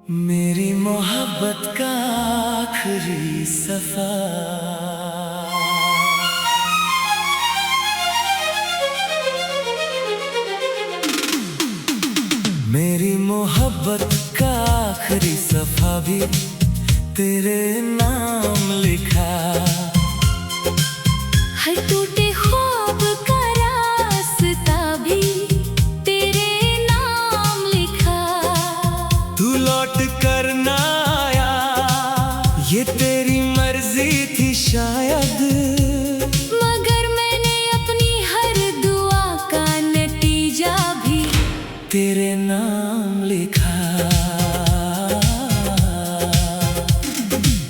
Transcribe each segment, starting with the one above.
मेरी मोहब्बत का आखिरी सफर, मेरी मोहब्बत का आखिरी सफा भी तेरे नाम लिखा। हर टूटे ख्वाब का रास्ता भी तेरे नाम लिखा। तू लौट कर ना आया, ये तेरी मर्जी थी शायद, मगर मैंने अपनी हर दुआ का नतीजा भी तेरे नाम लिखा।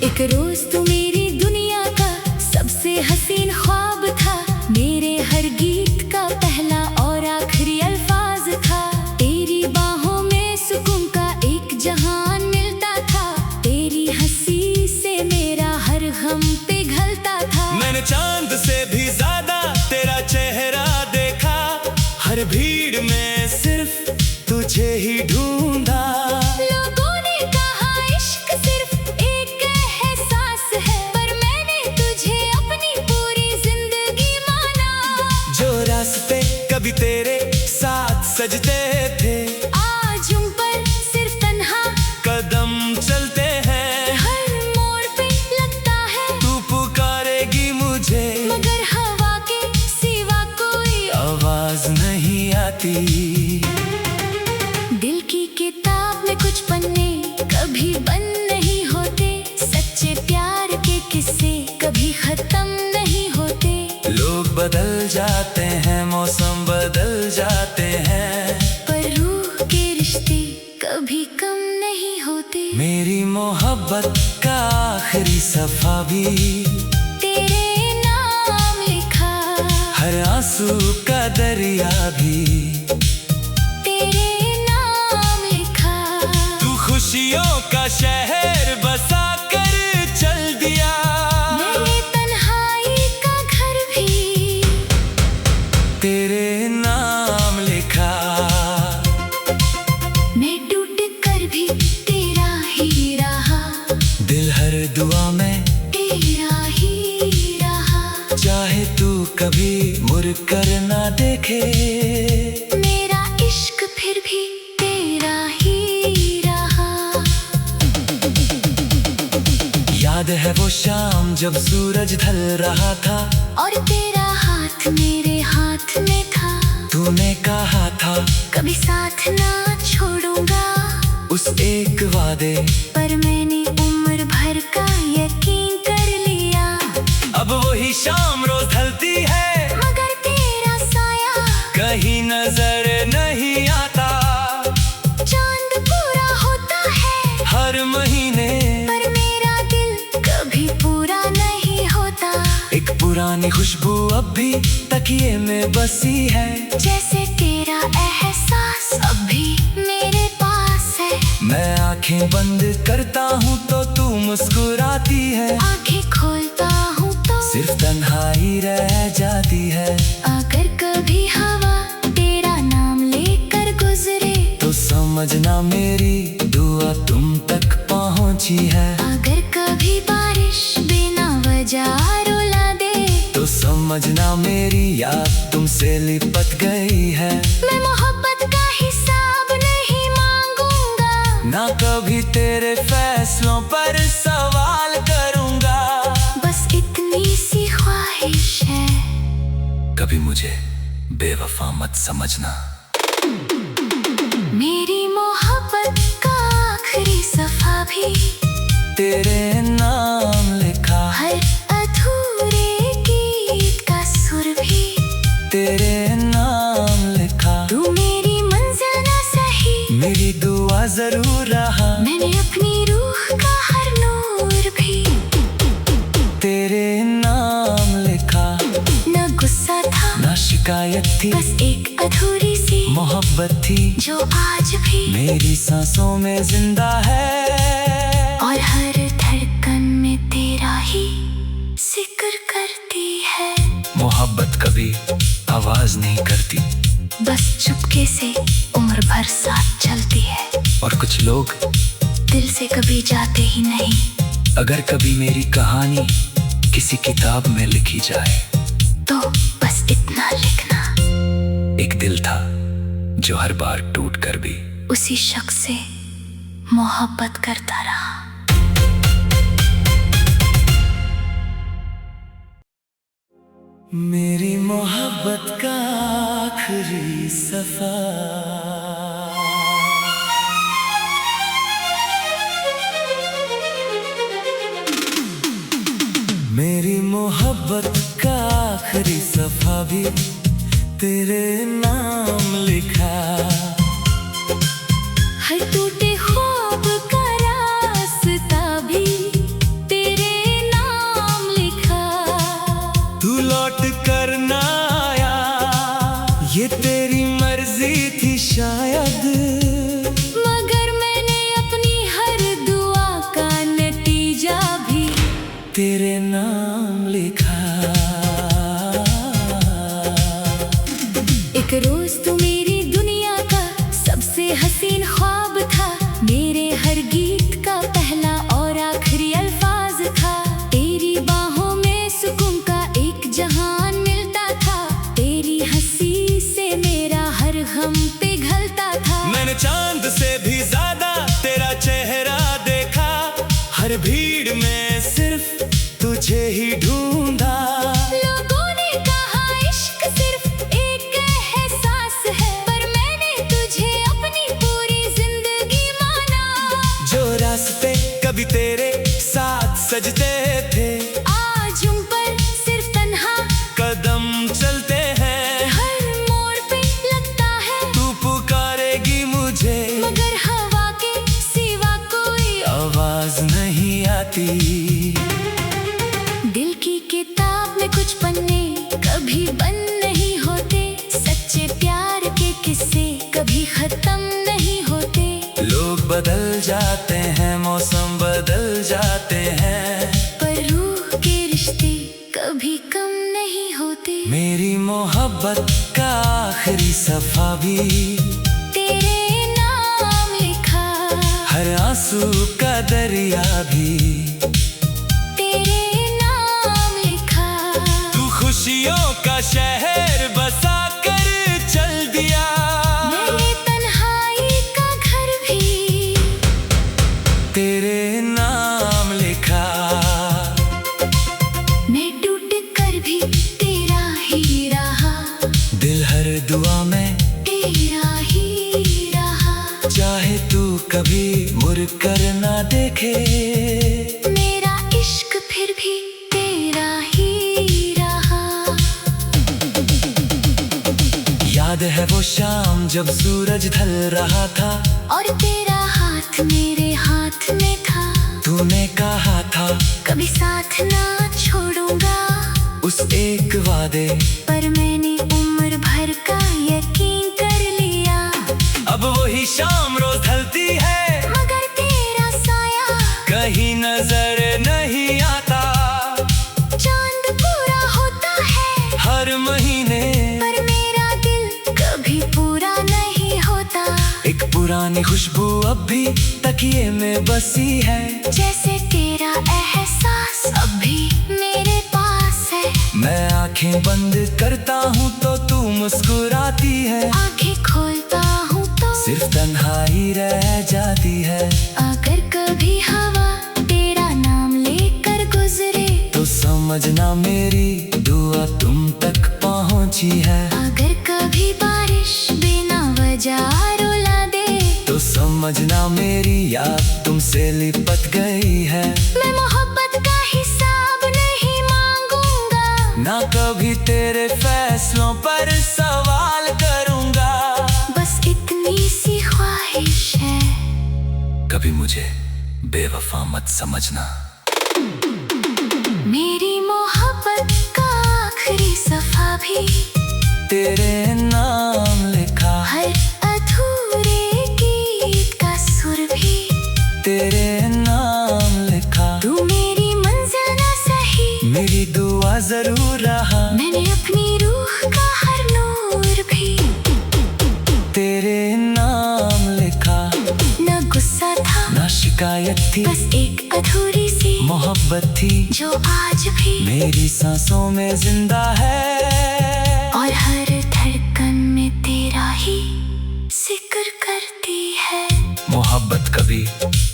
एक रोज तू मेरी दुनिया का सबसे हसीन ख्वाब था, मेरे हर गीत का पहला और आखिरी अल्फाज था। तेरी बाहों में सुकून का एक जहान मिलता था, तेरी हंसी से मेरा हर गम पिघलता था। मैंने चांद से भी ज्यादा तेरा चेहरा देखा, हर भीड़ में सिर्फ तुझे ही ढूंढा। लोगों ने कहा इश्क सिर्फ एक एहसास है, पर मैंने तुझे अपनी पूरी जिंदगी माना। जो रास्ते कभी तेरे साथ सजते थे, आज उन पर सिर्फ तन्हा कदम चलते हैं। हर मोड़ पे लगता है तू पुकारेगी मुझे, मगर हवा के सिवा कोई आवाज नहीं आती। दिल की किताब में कुछ पन्ने कभी बंद नहीं होते, सच्चे प्यार के किस्से कभी खत्म नहीं होते। लोग बदल जाते हैं, मौसम बदल जाते हैं, पर रूह के रिश्ते कभी कम नहीं होते। मेरी मोहब्बत का आखिरी सफा भी तेरे नाम लिखा, हर आंसू का दरिया भी तेरे नाम लिखा। तू खुशियों का शहर बसा कर चल दिया, मैंने तन्हाई का घर भी तेरे नाम लिखा। मैं टूट कर भी तेरा ही रहा, दिल हर दुआ में तेरा ही रहा। चाहे तू कभी मुड़ कर ना देखे, मेरा इश्क फिर भी तेरा ही रहा। याद है वो शाम जब सूरज ढल रहा था, और तेरा हाथ मेरे हाथ में था। तूने कहा था कभी साथ ना छोड़ूंगा, उस एक वादे पर मैंने उम्र भर का यकीन कर लिया। अब वही शाम रोज ढलती है, मगर तेरा साया कहीं नजर नहीं आता। चांद पूरा होता है हर महीने पर मेरा दिल कभी पूरा नहीं होता। एक पुरानी खुशबू अब भी तकिए में बसी है, जैसे तेरा एहसास अब भी मेरे पास है। मैं आंखें बंद करता हूँ तो तू मुस्कुराती है, आंखें खोलता हूँ तो सिर्फ तन्हाई रह जाती है। अगर कभी हवा तेरा नाम लेकर गुजरे, तो समझना मेरी दुआ तुम तक पहुँची है। अगर कभी बारिश बिना वजह रुला दे, तो समझना मेरी याद तुमसे लिपट गई है। मैं मोहब्बत का हिसाब नहीं मांगूंगा, ना कभी तेरे फैसलों पर सवाल करूंगा। बस इतनी सी ख्वाहिश है, कभी मुझे बेवफा मत समझना। मेरी मोहब्बत का आखिरी सफा भी तेरे नाम लिखा, हर अधूरे गीत का सुर भी तेरे नाम लिखा। तू मेरी मंजिल ना सही, मेरी दुआ जरूर रहा, मैंने अपनी रूह का हर नूर भी तेरे नाम लिखा। न गुस्सा था ना शिकायत थी, बस एक अधूरी सी मोहब्बत थी जो आज भी मेरी सांसों में जिंदा है, और हर धड़कन में तेरा ही जिक्र करती है। मोहब्बत कभी आवाज नहीं करती, बस चुपके से उम्र भर साथ चलती है। और कुछ लोग दिल से कभी जाते ही नहीं। अगर कभी मेरी कहानी किसी किताब में लिखी जाए तो बस इतना लिखना, एक दिल था जो हर बार टूट कर भी उसी शख्स से मोहब्बत करता रहा। मेरी मोहब्बत का आखिरी सफा, मेरी मोहब्बत का आखिरी सफा भी तेरे नाम लिखा। हर टूटे ख्वाब का रास्ता भी तेरे नाम लिखा। तू लौट कर ना आया, ये तेरी मर्जी थी शायद, मगर मैंने अपनी हर दुआ का नतीजा भी तेरे नाम लिखा। एक रोज तू मेरी दुनिया का सबसे हसीन ख्वाब था, मेरे हर गीत का पहला और आखिरी अल्फाज था। तेरी बाहों में सुकून का एक जहान मिलता था, तेरी हंसी से मेरा हर गम पिघलता था। मैंने चांद से भी ज्यादा तेरा चेहरा देखा, हर भीड़ में सिर्फ तुझे ही ढूंढा। लोगों ने कहा इश्क सिर्फ एक एहसास है, पर मैंने तुझे अपनी पूरी जिंदगी माना। जो रास्ते कभी तेरे साथ सजते थे, आज उन पर सिर्फ तन्हा कदम चलते हैं। हर मोड़ पे लगता है तू पुकारेगी मुझे, मगर हवा के सिवा कोई आवाज नहीं आती। दिल की किताब में कुछ पन्ने कभी बंद नहीं होते, सच्चे प्यार के किस्से कभी खत्म नहीं होते। लोग बदल जाते हैं, मौसम बदल जाते हैं, पर रूह के रिश्ते कभी कम नहीं होते। मेरी मोहब्बत का आखिरी सफा भी तेरे नाम लिखा, हर आंसू का दरिया भी तेरे नाम लिखा। तू खुशियों का शहर बसा कर चल दिया, मैंने तन्हाई का घर भी तेरे नाम लिखा। मैं टूट कर भी तेरा ही रहा, दिल हर दुआ में तेरा ही रहा। चाहे तू कभी मुड़ कर ना देखे, मेरा इश्क फिर भी तेरा ही रहा। याद है वो शाम जब सूरज ढल रहा था, और तेरा हाथ मेरे हाथ में था। तूने कहा था कभी साथ ना छोड़ूंगा, उस एक वादे पर मैंने उम्र भर का यकीन कर लिया। अब वही शाम रोज ढलती है, मगर तेरा साया कहीं नजर नहीं आता। चांद पूरा होता है हर महीने, पर मेरा दिल कभी पूरा नहीं होता। एक पुरानी खुशबू अब भी तकिए में बसी है, जैसे तेरा एहसास अब भी मेरे पास है। मैं आंखें बंद करता हूँ तो तू मुस्कुराती है, आंखें खोलता हूँ तो सिर्फ तन्हाई रह जाती है। अगर कभी हवा तेरा नाम लेकर गुजरे, तो समझना मेरी दुआ तुम तक पहुँची है। अगर कभी बारिश बिना वजह रुला दे, तो समझना मेरी याद तुमसे लिपट गई है। मैं मोहब्बत का हिसाब नहीं मांगूंगा, ना कभी तेरे फैसलों पर सवाल करूंगा। बस इतनी सी ख्वाहिश है, कभी मुझे बेवफा मत समझना। मेरी मोहब्बत का आखिरी सफा भी तेरे नाम लिखा, हर अधूरे गीत का सुर भी तेरे नाम लिखा। तू मेरी मंजिल ना सही, मेरी दुआ जरूर रहा, मैंने अपनी रूह का हर नूर भी तेरे नाम लिखा। न गुस्सा था ना शिकायत शिकायत थी, बस एक अधूरी सी मोहब्बत थी जो आज भी मेरी सांसों में जिंदा है, और हर धड़कन में तेरा ही जिक्र करती है। मोहब्बत कभी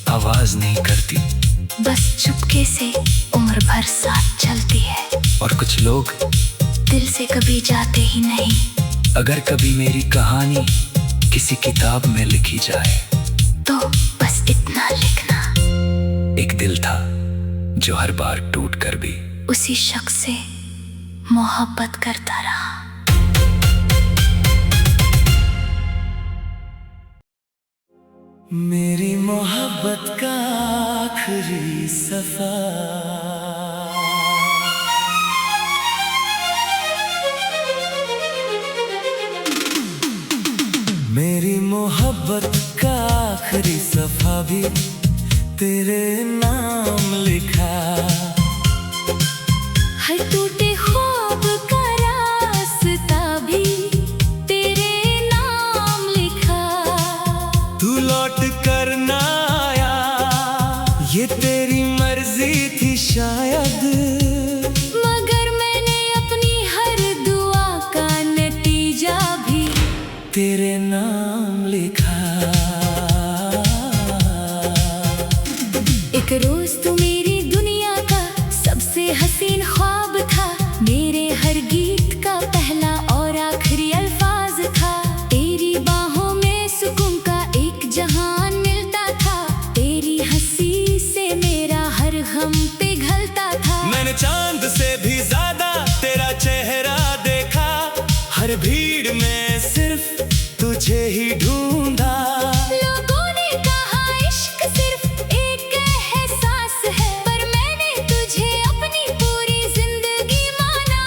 आवाज नहीं करती, बस चुपके से उम्र भर साथ चलती है, और कुछ लोग दिल से कभी जाते ही नहीं। अगर कभी मेरी कहानी किसी किताब में लिखी जाए तो बस इतना लिखना, एक दिल था जो हर बार टूट कर भी उसी शख्स से मोहब्बत करता रहा। मेरी मोहब्बत का आखिरी सफर, मेरी मोहब्बत का आखिरी सफा भी तेरे नाम लिखा, हर टूटे ख्वाब का रास्ता भी तेरे नाम लिखा। तू लौट कर ना आया, ये तेरी मर्जी थी शायद, मगर मैंने अपनी हर दुआ का नतीजा भी तेरे नाम लिखा। एक रोज तू मेरी दुनिया का सबसे हसीन ख्वाब था, मेरे हर गीत का पहला और आखिरी अल्फाज था। तेरी बाहों में सुकून का एक जहान मिलता था, तेरी हंसी से मेरा हर गम पिघलता था। मैंने चांद से भी ज्यादा तेरा चेहरा देखा, हर भीड़ में सिर्फ तुझे ही ढूंढा। लोगों ने कहा इश्क सिर्फ एक एहसास है, पर मैंने तुझे अपनी पूरी जिंदगी माना।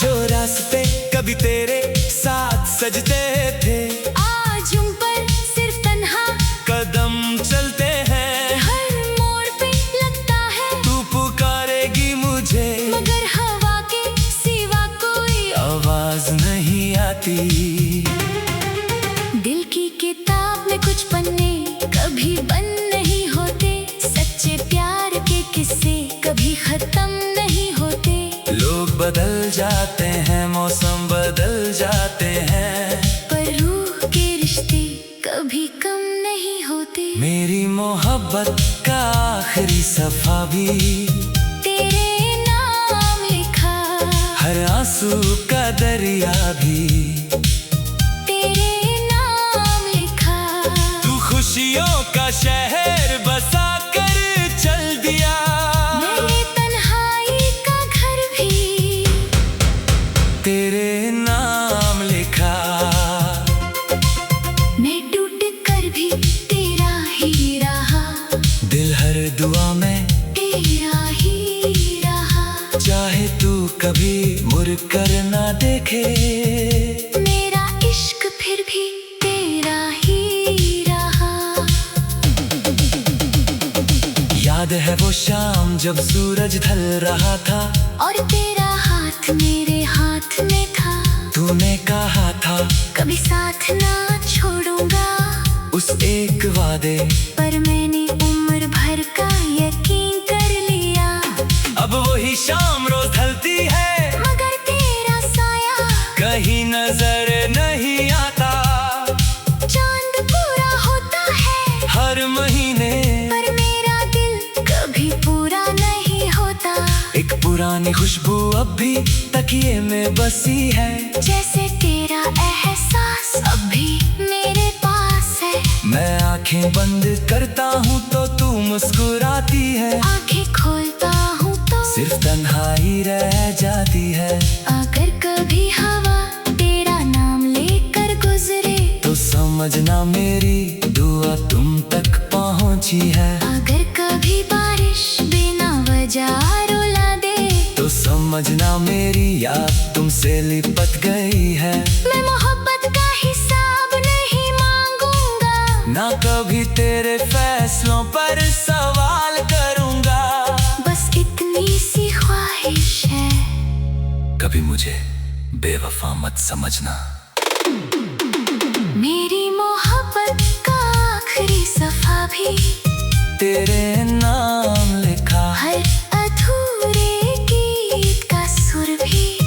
जो रास्ते कभी तेरे साथ सजते थे, आज उन पर सिर्फ तन्हा कदम चलते हैं। हर मोड़ पे लगता है तू पुकारेगी मुझे, मगर हवा के सिवा कोई आवाज नहीं आती। दिल की किताब में कुछ पन्ने कभी बंद नहीं होते, सच्चे प्यार के किस्से कभी खत्म नहीं होते। लोग बदल जाते हैं, मौसम बदल जाते हैं, पर रूह के रिश्ते कभी कम नहीं होते। मेरी मोहब्बत का आखिरी सफा भी तेरे नाम लिखा, हर आंसू का दरिया भी तेरे नाम लिखा। तू खुशियों का शहर बसा कर चल दिया, मैंने तन्हाई का घर भी तेरे नाम लिखा। मैं टूट कर भी तेरा ही रहा, दिल हर दुआ में तेरा ही रहा। चाहे तू कभी मुड़ कर ना देखे, मेरा इश्क फिर भी तेरा ही रहा। याद है वो शाम जब सूरज ढल रहा था, और तेरा हाथ मेरे हाथ में था। तूने कहा था कभी साथ ना छोड़ूंगा, उस एक वादे पर मैंने उम्र भर का यकीन कर लिया। अब वही शाम रोज ढलती है, मगर तेरा साया कहीं नजर नहीं आता। चांद पूरा होता है हर महीने पर मेरा दिल कभी पूरा नहीं होता। एक पुरानी खुशबू अब भी तकिए में बसी है, जैसे तेरा एहसास अब भी मेरे पास है। मैं आंखें बंद करता हूँ तो तू मुस्कुराती है, आंखें खोलता हूँ तो सिर्फ तन्हाई रह जाती है। अगर कभी हवा तेरा नाम लेकर गुजरे, तो समझना मेरी दुआ तुम तक पहुँची है। अगर कभी बारिश बिना वजह रुला दे, तो समझना मेरी याद तुमसे लिपट गई है। मैं मोहब्बत का हिसाब नहीं मांगूंगा, ना कभी तेरे फैसलों पर सवाल करूंगा। बस इतनी सी ख्वाहिश है, कभी मुझे बेवफा मत समझना। मेरी मोहब्बत का आखिरी सफा भी तेरे नाम लिखा, हर अधूरे गीत का सुर भी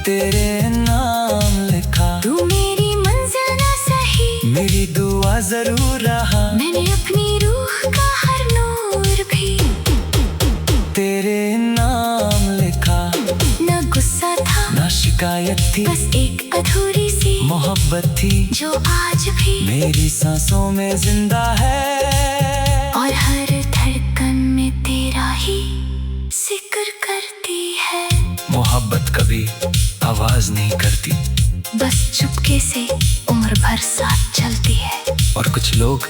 तेरे नाम लिखा। तू मेरी मंजिल ना सही, मेरी दुआ जरूर रहा, मैंने अपनी रूह का हर नूर भी तेरे नाम लिखा। न गुस्सा था ना शिकायत थी, बस एक अधूरी सी मोहब्बत थी जो आज भी मेरी सांसों में जिंदा है, और हर धड़कन में तेरा ही जिक्र करती है। मोहब्बत कभी आवाज नहीं करती, बस चुपके से उम्र भर साथ चलती है, और कुछ लोग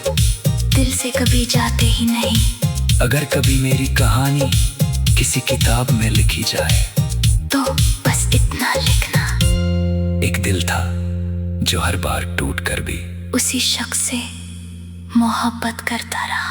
दिल से कभी जाते ही नहीं। अगर कभी मेरी कहानी किसी किताब में लिखी जाए, तो बस इतना लिखना, एक दिल था जो हर बार टूट कर भी उसी शख्स से मोहब्बत करता रहा।